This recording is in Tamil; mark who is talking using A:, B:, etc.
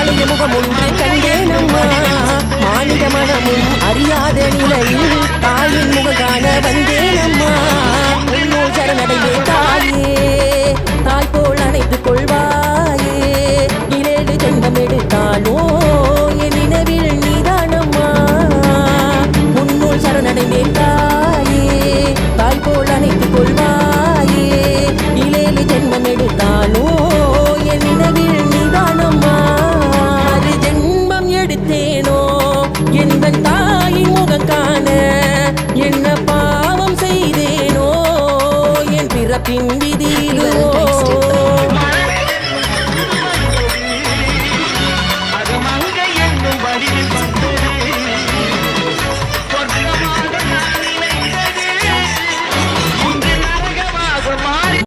A: மாலைய முகம் ஒன்று கண்டேனம்மா மாநில மனமும் அறியாத நிலையில் தாயின் முகம் காண வந்தேனம்மா உன்னோள் சரணடைவே தாயே தாய் போல் அணைத்துக் கொள்வாயே இரேழு ஜென்மம் எடுத்தானோ என் நினைவில் நீதானம்மா உன்னோள் சரணடைவே தாயே தாய் போல் அணைத்துக் கொள்வாயே இரேழு ஜென்மம் எடுத்தானோ என் நினைவில் நீதானம்மா அது ஜென்மம் எடுத்தேனோ என் தாயின் முகம் காண என்ன பாவம் செய்தேனோ என் பிறப்பின் விதியிலோ